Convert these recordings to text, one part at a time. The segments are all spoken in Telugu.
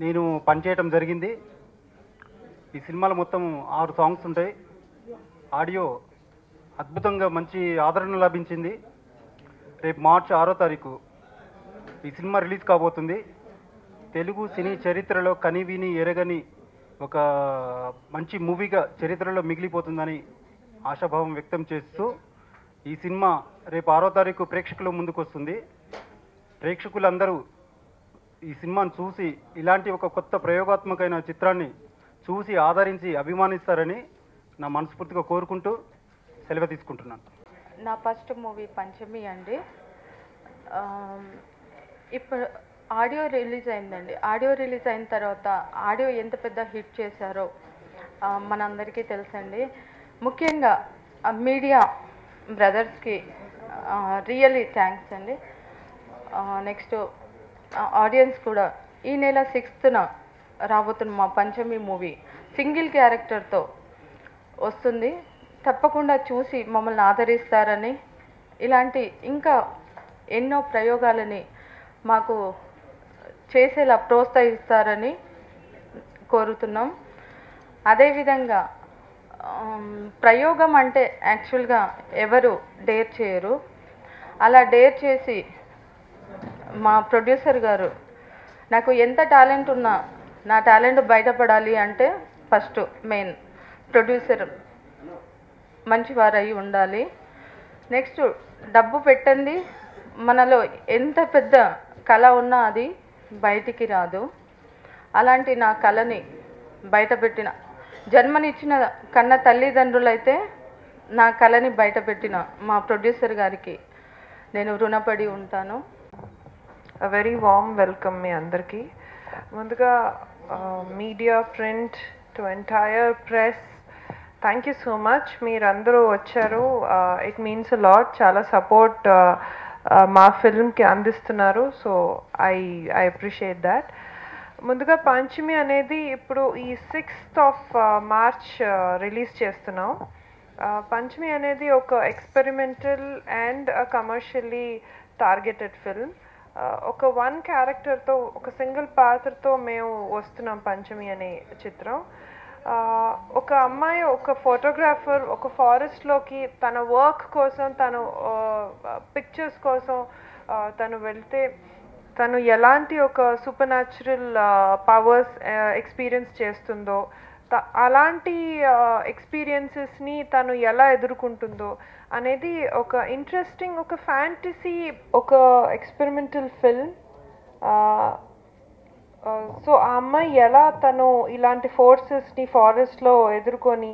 నేను పనిచేయటం జరిగింది. ఈ సినిమాలో మొత్తం 6 సాంగ్స్ ఉంటాయి. ఆడియో అద్భుతంగా మంచి ఆదరణ లభించింది. రేపు మార్చి 6వ తారీఖు ఈ సినిమా రిలీజ్ కాబోతుంది. తెలుగు సినీ చరిత్రలో కనివిని ఎరగని ఒక మంచి మూవీగా చరిత్రలో మిగిలిపోతుందని ఆశాభావం వ్యక్తం చేస్తూ ఈ సినిమా రేపు 6వ తారీఖు ప్రేక్షకుల ముందుకు వస్తుంది. ప్రేక్షకులందరూ ఈ సినిమాను చూసి ఇలాంటి ఒక కొత్త ప్రయోగాత్మకమైన చిత్రాన్ని చూసి ఆదరించి అభిమానిస్తారని నా మనస్ఫూర్తిగా కోరుకుంటూ సెలవు తీసుకుంటున్నాను. నా ఫస్ట్ మూవీ పంచమి అండి. ఇప్పుడు ఆడియో రిలీజ్ అయిందండి. ఆడియో రిలీజ్ అయిన తర్వాత ఆడియో ఎంత పెద్ద హిట్ చేశారో మనందరికీ తెలుసండి. ముఖ్యంగా మీడియా బ్రదర్స్కి రియల్లీ థ్యాంక్స్ అండి. నెక్స్ట్ ఆడియన్స్ కూడా ఈ నెల 6th రాబోతున్న మా పంచమి మూవీ సింగిల్ క్యారెక్టర్తో వస్తుంది. తప్పకుండా చూసి మమ్మల్ని ఆదరిస్తారని, ఇలాంటి ఇంకా ఎన్నో ప్రయోగాలని మాకు చేసేలా ప్రోత్సహిస్తారని కోరుతున్నాం. అదేవిధంగా ప్రయోగం అంటే యాక్చువల్గా ఎవరు డేర్ చేయరు. అలా డేర్ చేసి మా ప్రొడ్యూసర్ గారు నాకు ఎంత టాలెంట్ ఉన్నా నా టాలెంట్ బయటపడాలి అంటే ఫస్ట్ మెయిన్ ప్రొడ్యూసర్ మంచివారై ఉండాలి. నెక్స్ట్ డబ్బు పెట్టండి, మనలో ఎంత పెద్ద కళ ఉన్నా అది బయటికి రాదు. అలాంటి నా కళని బయటపెట్టిన జన్మనిచ్చిన కన్న తల్లిదండ్రులైతే నా కళని బయటపెట్టిన మా ప్రొడ్యూసర్ గారికి నేను రుణపడి ఉంటాను. వెరీ వార్మ్ వెల్కమ్ మీ అందరికీ. ముందుగా media, print to entire press, thank you so much. మీరందరూ వచ్చారు. It means a lot. చాలా సపోర్ట్ మా ఫిల్మ్కి అందిస్తున్నారు. So I appreciate that. ముందుగా పంచమి అనేది ఇప్పుడు ఈ 6th March రిలీజ్ చేస్తున్నాం. పంచమి అనేది ఒక experimental and commercially targeted film. ఒక క్యారెక్టర్తో, ఒక సింగిల్ పాత్రతో మేము వస్తున్నాం పంచమి అనే చిత్రం. ఒక అమ్మాయి, ఒక ఫోటోగ్రాఫర్ ఒక ఫారెస్ట్లోకి తన వర్క్ కోసం, తను పిక్చర్స్ కోసం తను వెళ్తే తను ఎలాంటి ఒక సూపర్ న్యాచురల్ పవర్స్ ఎక్స్పీరియన్స్ చేస్తుందో, అలాంటి ఎక్స్పీరియన్సెస్ని తను ఎలా ఎదుర్కొంటుందో అనేది ఒక ఇంట్రెస్టింగ్, ఒక ఫ్యాంటసీ, ఒక ఎక్స్పెరిమెంటల్ ఫిల్మ్. సో ఆ అమ్మాయి ఎలా తను ఇలాంటి ఫోర్సెస్ని ఫారెస్ట్లో ఎదుర్కొని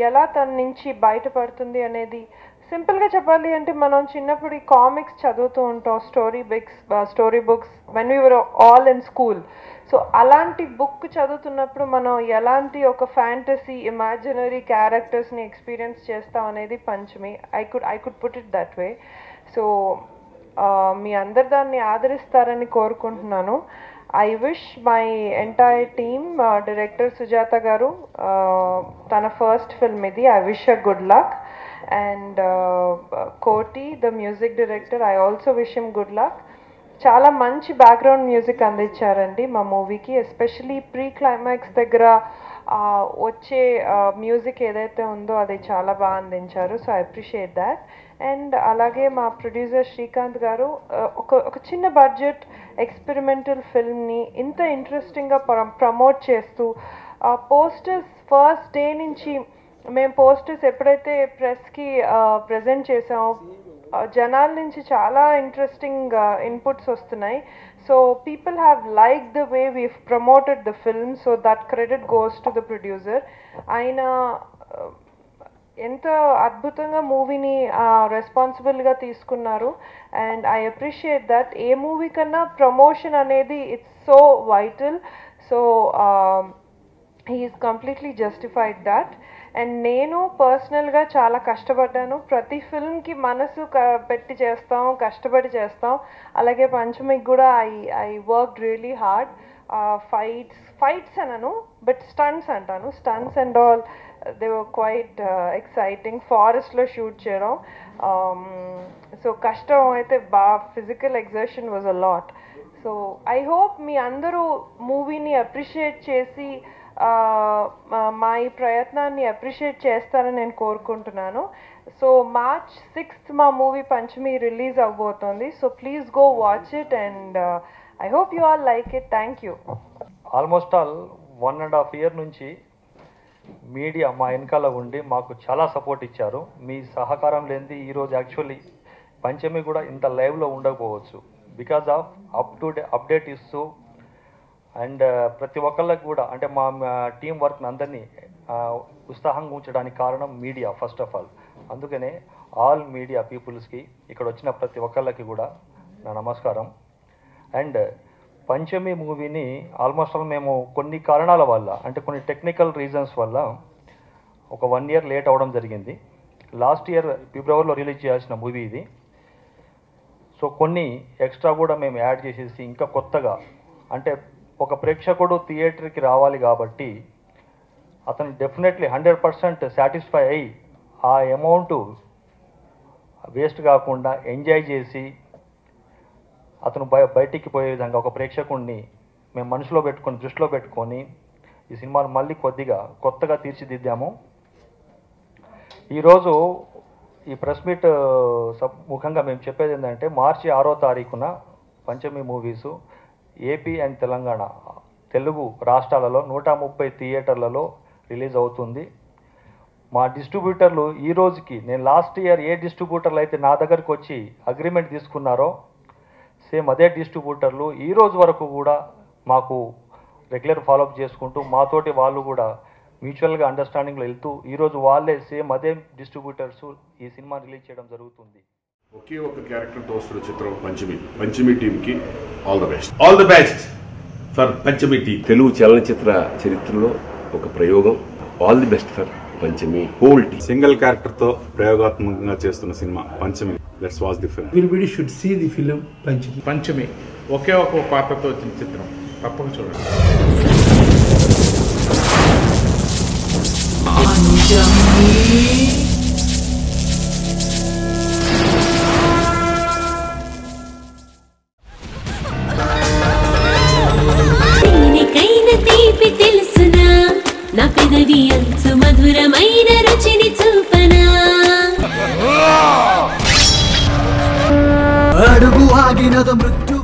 ఎలా తన నుంచి బయటపడుతుంది అనేది, సింపుల్గా చెప్పాలి అంటే మనం చిన్నప్పుడు ఈ కామిక్స్ చదువుతూ ఉంటాం, story books when we were all in school. So అలాంటి బుక్ చదువుతున్నప్పుడు మనం ఎలాంటి ఒక ఫ్యాంటసీ ఇమాజినరీ క్యారెక్టర్స్ని ఎక్స్పీరియన్స్ చేస్తాం అనేది Panchami. I could put it that way. So మీ అందరు దాన్ని ఆదరిస్తారని కోరుకుంటున్నాను. I wish my entire team, director Sujata garu, tana first film idi, I wish her good luck. And Koti, the music director, I also wish him good luck. చాలా మంచి బ్యాక్గ్రౌండ్ మ్యూజిక్ అందించారండి మా మూవీకి. ఎస్పెషలీ ప్రీ క్లైమాక్స్ దగ్గర వచ్చే మ్యూజిక్ ఏదైతే ఉందో అది చాలా బాగా అందించారు. So I appreciate that. And అలాగే మా ప్రొడ్యూసర్ శ్రీకాంత్ గారు ఒక చిన్న బడ్జెట్ ఎక్స్పెరిమెంటల్ ఫిల్మ్ని ఇంత ఇంట్రెస్టింగ్గా ప్రమోట్ చేస్తూ పోస్టర్స్ ఫస్ట్ డే నుంచి మేము పోస్టర్స్ ఎప్పుడైతే ప్రెస్కి ప్రజెంట్ చేసామో జనాల నుంచి చాలా ఇంట్రెస్టింగ్ ఇన్పుట్స్ వస్తున్నాయి. So people have like the way we promoted the film. So that credit goes to the producer. ఆయన ఎంత అద్భుతంగా మూవీని రెస్పాన్సిబుల్గా తీసుకున్నారు. And I appreciate that. ఏ మూవీ కన్నా ప్రమోషన్ అనేది it's so vital. So he's completely justified that. అండ్ నేను పర్సనల్గా చాలా కష్టపడ్డాను. ప్రతి ఫిల్మ్కి మనసు పెట్టి చేస్తాం, కష్టపడి చేస్తాం. అలాగే పంచమికి కూడా I work really hard. Fights అనను, బట్ స్టంట్స్ అంటాను. Stunts and all they were quite exciting. ఫారెస్ట్లో షూట్ చేయడం, సో కష్టం అయితే physical exertion was a lot. So I hope మీ అందరూ మూవీని అప్రిషియేట్ చేసి మా ఈ ప్రయత్నాన్ని అప్రిషియేట్ చేస్తారని నేను కోరుకుంటున్నాను. సో March 6th మా మూవీ పంచమి రిలీజ్ అవబోతోంది. So please go watch it and I hope you all like it. Thank you. Almost all 1.5 year నుంచి మీడియా మా వెనకాల ఉండి మాకు చాలా సపోర్ట్ ఇచ్చారు. మీ సహకారం లేనిది ఈరోజు యాక్చువల్లీ పంచమి కూడా ఇంత లైవ్లో ఉండకపోవచ్చు. బికాజ్ ఆఫ్ అప్డేట్ ఇస్తూ అండ్ ప్రతి ఒక్కళ్ళకి కూడా అంటే మా టీం వర్క్ని అందరినీ ఉత్సాహంగా ఉంచడానికి కారణం మీడియా ఫస్ట్ ఆఫ్ ఆల్. అందుకనే ఆల్ మీడియా పీపుల్స్కి ఇక్కడ వచ్చిన ప్రతి ఒక్కళ్ళకి కూడా నా నమస్కారం. అండ్ పంచమి మూవీని ఆల్మోస్ట్ ఆల్ మేము కొన్ని కారణాల వల్ల అంటే కొన్ని టెక్నికల్ రీజన్స్ వల్ల ఒక 1 year లేట్ అవ్వడం జరిగింది. లాస్ట్ ఇయర్ ఫిబ్రవరిలో రిలీజ్ చేయాల్సిన మూవీ ఇది. సో కొన్ని ఎక్స్ట్రా కూడా మేము యాడ్ చేసేసి ఇంకా కొత్తగా అంటే ఒక ప్రేక్షకుడు థియేటర్కి రావాలి కాబట్టి అతను డెఫినెట్లీ 100% సాటిస్ఫై అయ్యి ఆ అమౌంట్ వేస్ట్ కాకుండా ఎంజాయ్ చేసి అతను బయటికి పోయే విధంగా ఒక ప్రేక్షకుడిని మేము మనసులో పెట్టుకొని దృష్టిలో పెట్టుకొని ఈ సినిమాను మళ్ళీ కొత్తగా తీర్చిదిద్దాము. ఈరోజు ఈ ప్రెస్ మీట్ ముఖంగా మేము చెప్పేది ఏంటంటే March 6వ Panchami movies AP and Telangana Telugu రాష్ట్రాలలో 130 థియేటర్లలో రిలీజ్ అవుతుంది. మా డిస్ట్రిబ్యూటర్లు ఈ రోజుకి నేను లాస్ట్ ఇయర్ ఏ డిస్ట్రిబ్యూటర్లు అయితే నా దగ్గరికి వచ్చి అగ్రిమెంట్ తీసుకున్నారో సేమ్ అదే డిస్ట్రిబ్యూటర్లు ఈ రోజు వరకు కూడా మాకు రెగ్యులర్ ఫాలోఅప్ చేసుకుంటూ మాతోటి వాళ్ళు కూడా మ్యూచువల్గా అండర్స్టాండింగ్లో వెళ్తూ ఈరోజు వాళ్ళే సేమ్ అదే డిస్ట్రిబ్యూటర్స్ ఈ సినిమా రిలీజ్ చేయడం జరుగుతుంది. ఒకే ఒక క్యారెక్టర్తో వస్తున్న చిత్రం పంచమి టీమ్కి all the best for Panchami team. తెలుగు చలనచిత్ర చరిత్రలో ఒక ప్రయోగం. All the best for Panchami whole team. Single క్యారెక్టర్తో ప్రయోగాత్మకంగా చేస్తున్న cinema Panchami. Let's watch the film. Everybody should see the film Panchami. Panchami ఒకే ఒక పాత్రతో వచ్చిన చిత్రం, తప్పక చూడండి. తీపి తెలుసునా నా పెదవి అంచు మధురమైన రుచిని చూపనా అడుగు ఆగినద మృత్యు